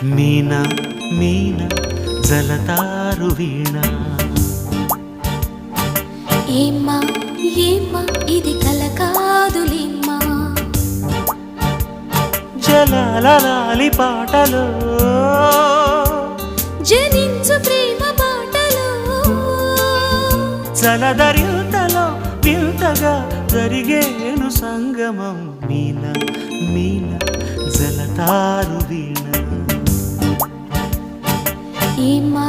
మీనా మీనా జలతారు వీణ ఏమ్మా ఏమ్మా ఇది కల కాదులేమ్మా జలాలి పాటలో జనించు ప్రేమ బాటలో జలధరింతలో వింతగా జరిగేను సంగమం మీనా మీనా జలతారు వీణ ఏమ్మా